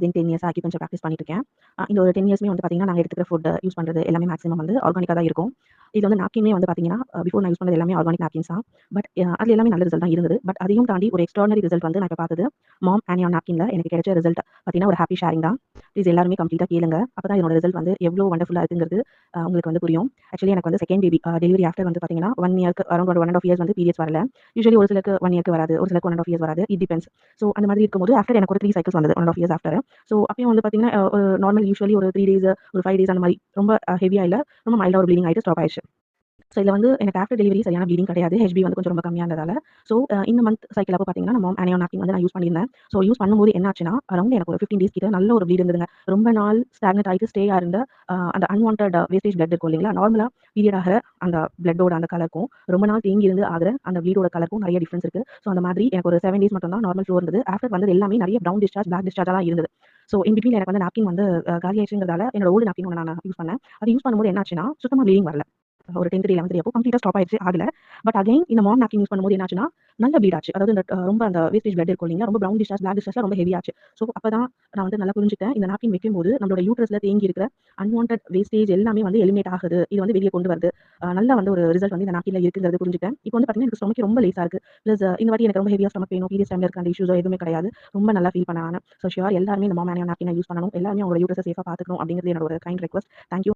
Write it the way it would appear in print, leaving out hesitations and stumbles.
தென் 10 இயர்ஸா acupuncture practice பண்ணிட்டு இருக்கேன். இந்த ஒரு 10 இயர்ஸ்மே வந்து பார்த்தீங்கன்னா, நாங்க எடுத்துக்கிற ஃபுட் யூஸ் பண்றது எல்லாமே மேக்ஸிமம் வந்து ஆர்கானிக்கா தான் இருக்கும். இது வந்து நாப்கின்மே வந்து பார்த்தீங்கன்னா, பிஃபோர் நான் யூஸ் பண்ணது எல்லாமே ஆர்கானிக் நாப்கின்ஸ் தான். பட் அதுல எல்லாமே நல்ல ரிசல்ட் தான் இருந்தது. பட் அதையும் தாண்டி ஒரு எக்ஸ்ட்ரார்டினரி ரிசல்ட் வந்து நான் இப்ப பார்த்தது, மாம் ஆனியான் நாப்கின்ல எனக்கு கிடைச்ச ரிசல்ட் பார்த்தீங்கன்னா, ஒரு ஹேப்பி ஷேரிங் தான். ப்ளீஸ் எல்லாருமே கம்ப்ளீட்டா கேளுங்க. அப்பதான் இதனோட ரிசல்ட் வந்து எவ்ளோ வண்டர்ஃபுல்லா இருக்குங்கிறது உங்களுக்கு வந்து புரியும். ஆக்சுவலி எனக்கு வந்து செகண்ட் பேபி டெலிவரி ஆஃப்டர் வந்து பார்த்தீங்கன்னா, 1 இயர்க்கு அரவுண்ட் ஒரு 1 1/2 இயர்ஸ் வந்து பீரியட்ஸ் வரல. யூசுவலி ஒரு சிலருக்கு 1 இயர்க்கு வராது. ஒரு சிலருக்கு 1 1/2 இயர்ஸ் வராது. It depends. ஸோ அந்த மாதிரி இருக்கும்போது ஆஃப்டர் எனக்கு ஒரு 3 சைக்கிள்ஸ் வந்தது 1 1/2 இயர்ஸ் ஆஃப்டர். ஸோ அப்பயும் வந்து பார்த்தீங்கன்னா, ஒரு நார்மல் யூசுவலி ஒரு 3 டேஸ், ஒரு 5 டேஸ் அந்த மாரி ரொம்ப ஹெவியா இல்ல. ரொம்ப மைல்டா ஒரு ப்ளீடிங் ஆயிட்டு ஸ்டாப் ஆயிருச்சு. ஸோ இதுல வந்து எனக்கு ஆஃப்டர் டெலிவரி சரியான ப்ளீடிங் கிடையாது. ஹெச்பி வந்து கொஞ்சம் ரொம்ப கம்மியா இருந்ததால. ஸோ இந்த மந்த் சைக்கிள் அப்போ பார்த்தீங்கன்னா, நம்ம ஆனியான் நாப்கின் வந்து நான் யூஸ் பண்ணியிருந்தேன். ஸோ யூஸ் பண்ணும்போது என்ன ஆச்சுன்னா, அரவுண்ட் எனக்கு ஒரு 15 டேஸ் கிட்ட நல்ல ஒரு ப்ளீட் இருந்ததுங்க. ரொம்ப நாள் ஸ்டாக்னன்ட் ஆயிட்டு ஸ்டே இருந்த அந்த அன்வான்டட் வேஸ்டேஜ் பிளட் இருக்கும் இல்லைங்களா? நார்மலா பீரியட் ஆகுற அந்த பிளட்டோட அந்த கலருக்கும், ரொம்ப நாள் தேங்கி இருந்து ஆகுற அந்த ப்ளீடோட கலருக்கும் நெறைய டிஃபரன்ஸ் இருக்கு. ஸோ அந்த மாதிரி எனக்கு ஒரு 7 டேஸ் மட்டும் தான் நார்மல் ஃப்ளோ இருந்தது. ஆஃப்டர் வந்தது எல்லாமே நெறைய ப்ரவுன் டிஸ்சார்ஜ், பிளாக் டிஸ்சார்ஜா தான் இருந்தது. ஸோ இன் பிட்வீன் எனக்கு வந்து நாப்கின் வந்து காலி ஆயிடுச்சுங்கிறதால என்னோட ஓல்டு நாப்கின் ஒண்ணு நான் யூஸ் பண்ணேன். அது யூஸ் பண்ணும்போது என்ன ஆச்சுன்னா, சுத்தமா ப்ளீடிங் வரல. ஒரு 10த் டே 11த் டே அப்போ கம்ப்ளீட்டா ஸ்டாப் ஆயிடுச்சு. ஆகல. பட் அகைன் இந்த மாம் நாப்கின் யூஸ் பண்ணும்போது என்னாச்சுன்னா, நல்ல ப்ளீட் ஆச்சு. அதாவது இந்த ரொம்ப அந்த வேஸ்டேஜ் பிளட் இருக்கும் இல்லைங்களா? ரொம்ப ப்ரவுன் டிஸ்சார்ஜ், பிளாக் டிஸ்சார்ஜ்லாம் ரொம்ப ஹெவி ஆச்சு. ஸோ அப்பதான் நான் வந்து நல்லா புரிஞ்சுட்டேன். இந்த நாப்கின் வைக்கும்போது நம்மளோட யூட்ரஸ்ல தேங்கி இருக்கிற அன்வான்டட் வேஸ்டேஜ் எல்லாமே வந்து எலிமினேட் ஆகுது. இது வந்து வெளிய கொண்டு வருது. நல்ல வந்து ஒரு ரிசல்ட் வந்து இந்த நாப்கின்ல இருக்குங்கிறது புரிஞ்சுட்டேன். இப்போ வந்து பார்த்தீங்கன்னா, எனக்கு ஸ்டொமக் ரொம்ப லேசா இருக்கு. பிளஸ் இந்த வாட்டி எனக்கு ரொம்ப ஹெவியா ஸ்டொமக் பெயினோ, பீரியட்ஸ் டைம்ல இருக்க அந்த இஷ்யூஸோ எதுவுமே கிடையாது. ரொம்ப நல்லா ஃபீல் பண்ணேன் நானு. ஸோ ஷூர் எல்லாருமே இந்த மாம் ஆனியான் நாப்கின யூஸ் பண்ணணும். எல்லாருமே அவங்களோட யூட்ரஸ சேஃபா பார்த்துக்கணும் அப்படிங்கிறது என்னோட ஒரு கைண்ட் ரிக்வெஸ்ட். Thank you.